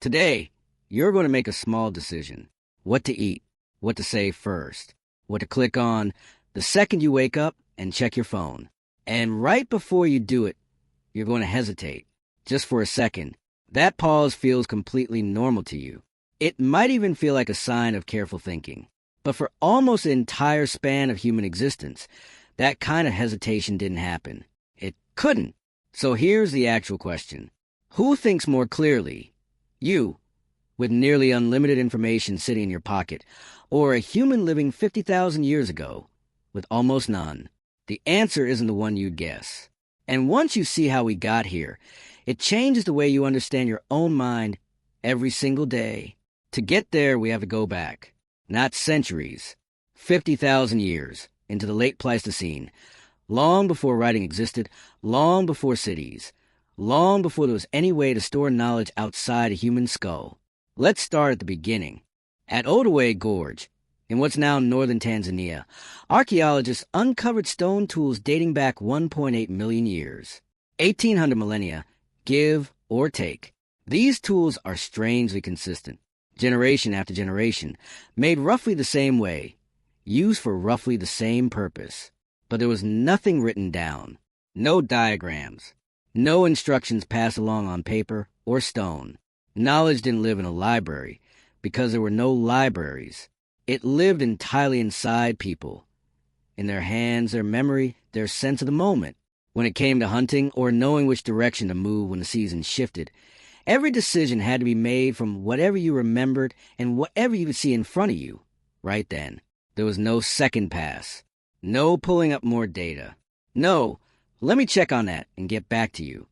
Today, you're going to make a small decision. What to eat, what to say first, what to click on the second you wake up and check your phone. And right before you do it, you're going to hesitate, just for a second. That pause feels completely normal to you. It might even feel like a sign of careful thinking. But for almost the entire span of human existence, that kind of hesitation didn't happen. It couldn't. So here's the actual question. Who thinks more clearly? You, with nearly unlimited information sitting in your pocket, or a human living 50,000 years ago, with almost none? The answer isn't the one you'd guess. And once you see how we got here, it changes the way you understand your own mind every single day. To get there, we have to go back. Not centuries, 50,000 years, into the late Pleistocene, long before writing existed, long before cities, long before there was any way to store knowledge outside a human skull. Let's start at the beginning. At Oldoway Gorge, in what's now northern Tanzania, archaeologists uncovered stone tools dating back 1.8 million years. 1,800 millennia, give or take. These tools are strangely consistent, generation after generation, made roughly the same way, used for roughly the same purpose. But there was nothing written down, no diagrams, no instructions passed along on paper or stone. Knowledge didn't live in a library because there were no libraries. It lived entirely inside people, in their hands, their memory, their sense of the moment. When it came to hunting or knowing which direction to move when the season shifted, every decision had to be made from whatever you remembered and whatever you could see in front of you right then. There was no second pass, no pulling up more data. No, let me check on that and get back to you.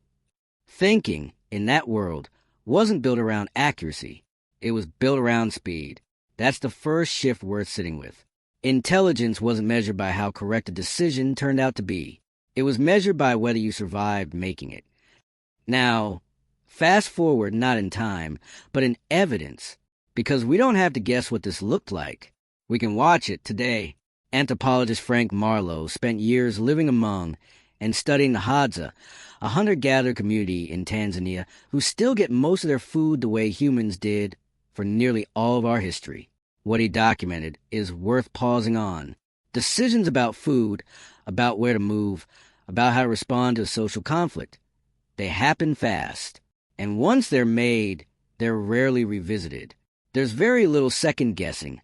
Thinking, in that world, wasn't built around accuracy. It was built around speed. That's the first shift worth sitting with. Intelligence wasn't measured by how correct a decision turned out to be. It was measured by whether you survived making it. Now, fast forward not in time, but in evidence, because we don't have to guess what this looked like. We can watch it today. Anthropologist Frank Marlowe spent years living among and studying the Hadza, a hunter-gatherer community in Tanzania who still get most of their food the way humans did for nearly all of our history. What he documented is worth pausing on. Decisions about food, about where to move, about how to respond to a social conflict. They happen fast. And once they're made, they're rarely revisited. There's very little second-guessing,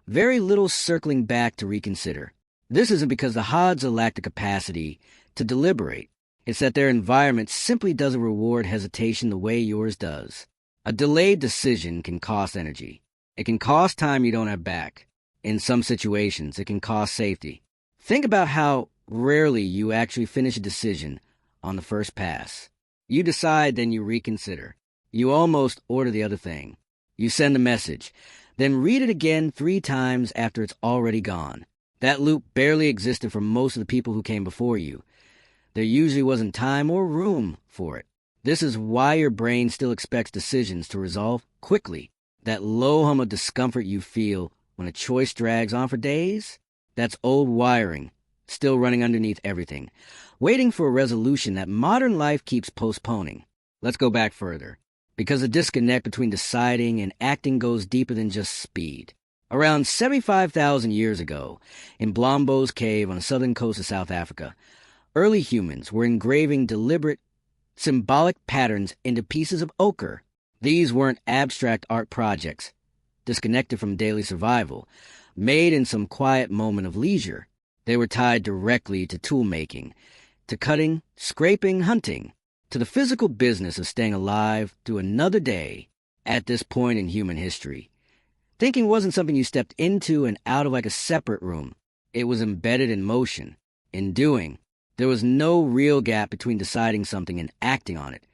very little circling back to reconsider. This isn't because the Hadza lack the capacity to deliberate. It's that their environment simply doesn't reward hesitation the way yours does. A delayed decision can cost energy. It can cost time you don't have back. In some situations, it can cost safety. Think about how rarely you actually finish a decision on the first pass. You decide, then you reconsider. You almost order the other thing. You send a message, then read it again 3 times after it's already gone. That loop barely existed for most of the people who came before you. There usually wasn't time or room for it. This is why your brain still expects decisions to resolve quickly. That low hum of discomfort you feel when a choice drags on for days, that's old wiring, still running underneath everything, waiting for a resolution that modern life keeps postponing. Let's go back further, because the disconnect between deciding and acting goes deeper than just speed. Around 75,000 years ago, in Blombo's cave on the southern coast of South Africa, early humans were engraving deliberate, symbolic patterns into pieces of ochre. These weren't abstract art projects, disconnected from daily survival, made in some quiet moment of leisure. They were tied directly to tool-making, to cutting, scraping, hunting, to the physical business of staying alive through another day. At this point in human history, thinking wasn't something you stepped into and out of like a separate room. It was embedded in motion, in doing. There was no real gap between deciding something and acting on it.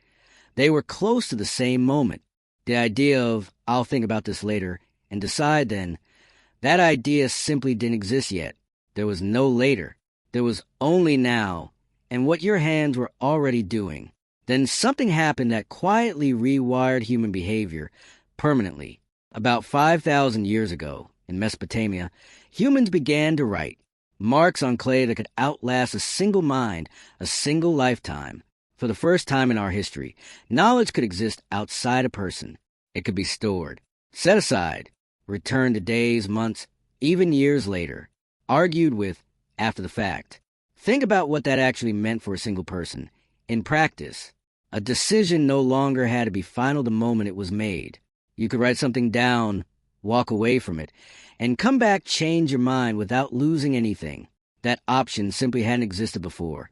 They were close to the same moment. The idea of, I'll think about this later, and decide then, that idea simply didn't exist yet. There was no later. There was only now, and what your hands were already doing. Then something happened that quietly rewired human behavior permanently. About 5,000 years ago, in Mesopotamia, humans began to write. Marks on clay that could outlast a single mind, a single lifetime. For the first time in our history, knowledge could exist outside a person. It could be stored, set aside, returned to days, months, even years later, argued with after the fact. Think about what that actually meant for a single person. In practice, a decision no longer had to be final the moment it was made. You could write something down, walk away from it, and come back, change your mind without losing anything. That option simply hadn't existed before.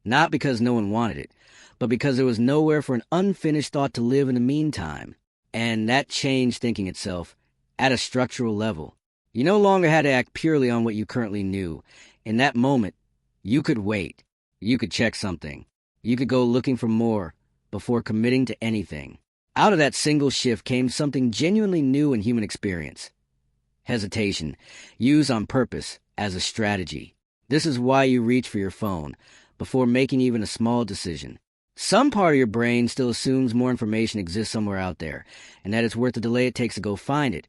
Not because no one wanted it, but because there was nowhere for an unfinished thought to live in the meantime. And that changed thinking itself at a structural level. You no longer had to act purely on what you currently knew. In that moment, you could wait. You could check something. You could go looking for more before committing to anything. Out of that single shift came something genuinely new in human experience. Hesitation, used on purpose as a strategy. This is why you reach for your phone before making even a small decision. Some part of your brain still assumes more information exists somewhere out there, and that it's worth the delay it takes to go find it,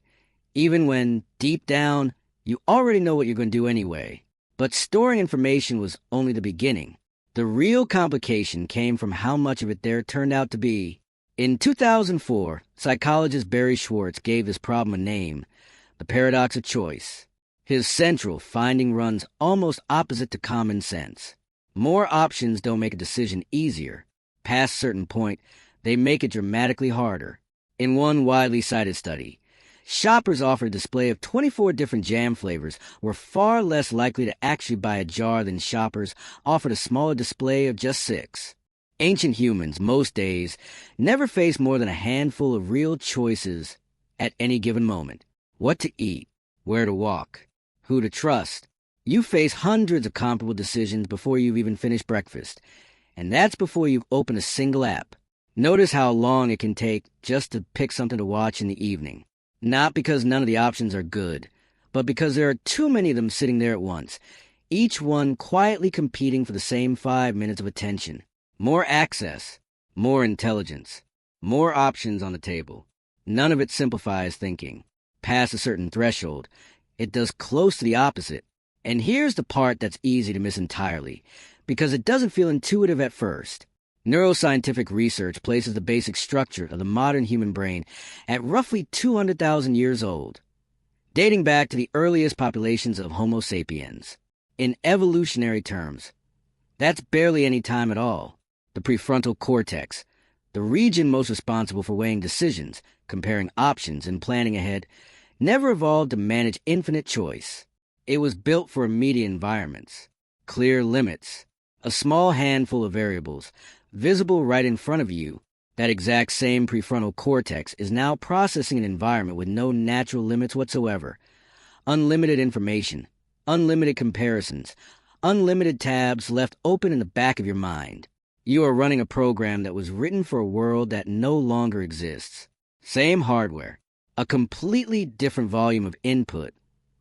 even when, deep down, you already know what you're going to do anyway. But storing information was only the beginning. The real complication came from how much of it there turned out to be. In 2004, psychologist Barry Schwartz gave this problem a name, the paradox of choice. His central finding runs almost opposite to common sense. More options don't make a decision easier. Past a certain point, they make it dramatically harder. In one widely cited study, shoppers offered a display of 24 different jam flavors were far less likely to actually buy a jar than shoppers offered a smaller display of just 6. Ancient humans, most days, never faced more than a handful of real choices at any given moment. What to eat, where to walk, who to trust. You face hundreds of comparable decisions before you've even finished breakfast. And that's before you've opened a single app. Notice how long it can take just to pick something to watch in the evening. Not because none of the options are good, but because there are too many of them sitting there at once, each one quietly competing for the same 5 minutes of attention. More access, more intelligence, more options on the table. None of it simplifies thinking. Past a certain threshold, it does close to the opposite. And here's the part that's easy to miss entirely, because it doesn't feel intuitive at first. Neuroscientific research places the basic structure of the modern human brain at roughly 200,000 years old, dating back to the earliest populations of Homo sapiens. In evolutionary terms, that's barely any time at all. The prefrontal cortex, the region most responsible for weighing decisions, comparing options, and planning ahead, never evolved to manage infinite choice. It was built for immediate environments, clear limits, a small handful of variables, visible right in front of you. That exact same prefrontal cortex is now processing an environment with no natural limits whatsoever. Unlimited information, unlimited comparisons, unlimited tabs left open in the back of your mind. You are running a program that was written for a world that no longer exists. Same hardware, a completely different volume of input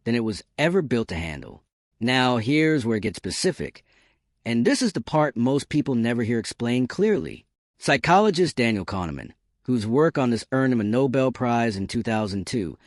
than it was ever built to handle. Now here's where it gets specific, and this is the part most people never hear explained clearly. Psychologist Daniel Kahneman, whose work on this earned him a Nobel Prize in 2002,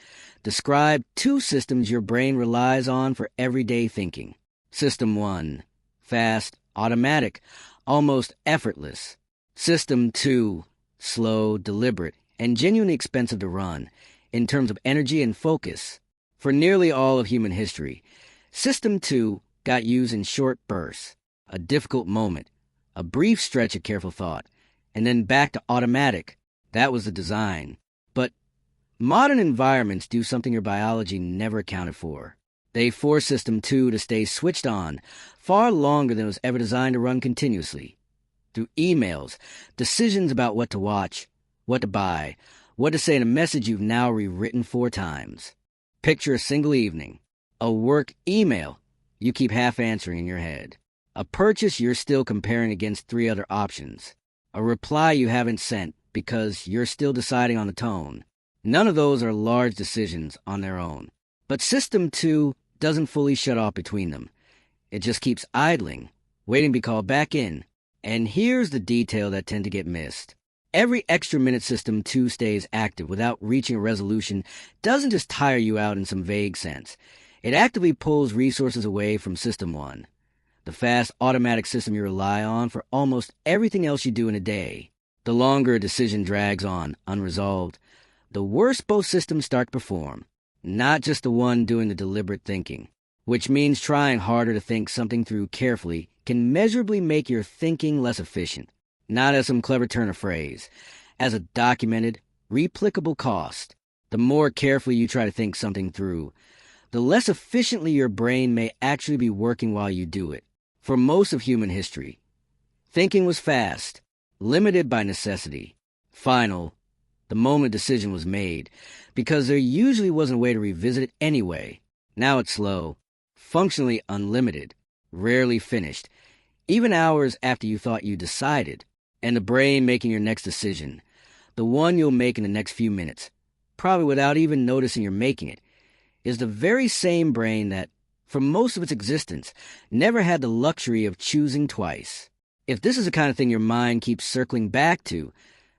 described 2 systems your brain relies on for everyday thinking. System 1, fast, automatic, almost effortless. System 2, slow, deliberate, and genuinely expensive to run, in terms of energy and focus. For nearly all of human history, System 2 got used in short bursts, a difficult moment, a brief stretch of careful thought, and then back to automatic. That was the design. But modern environments do something your biology never accounted for. They force System 2 to stay switched on far longer than it was ever designed to run continuously. Through emails, decisions about what to watch, what to buy, what to say in a message you've now rewritten 4 times. Picture a single evening. A work email you keep half answering in your head. A purchase you're still comparing against 3 other options. A reply you haven't sent because you're still deciding on the tone. None of those are large decisions on their own. But System 2 doesn't fully shut off between them. It just keeps idling, waiting to be called back in. And here's the detail that tends to get missed. Every extra minute System 2 stays active without reaching a resolution doesn't just tire you out in some vague sense. It actively pulls resources away from System 1, the fast, automatic system you rely on for almost everything else you do in a day. The longer a decision drags on, unresolved, the worse both systems start to perform, not just the one doing the deliberate thinking, which means trying harder to think something through carefully can measurably make your thinking less efficient, not as some clever turn of phrase, as a documented, replicable cost. The more carefully you try to think something through, the less efficiently your brain may actually be working while you do it. For most of human history, thinking was fast, limited by necessity, final, the moment a decision was made, because there usually wasn't a way to revisit it anyway. Now it's slow, functionally unlimited, rarely finished, even hours after you thought you decided, and the brain making your next decision, the one you'll make in the next few minutes, probably without even noticing you're making it, is the very same brain that, for most of its existence, never had the luxury of choosing twice. If this is the kind of thing your mind keeps circling back to,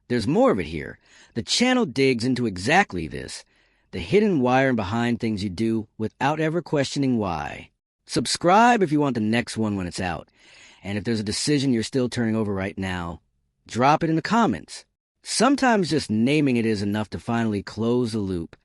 there's more of it here. The channel digs into exactly this, the hidden wiring behind things you do without ever questioning why. Subscribe if you want the next one when it's out. And if there's a decision you're still turning over right now, drop it in the comments. Sometimes just naming it is enough to finally close the loop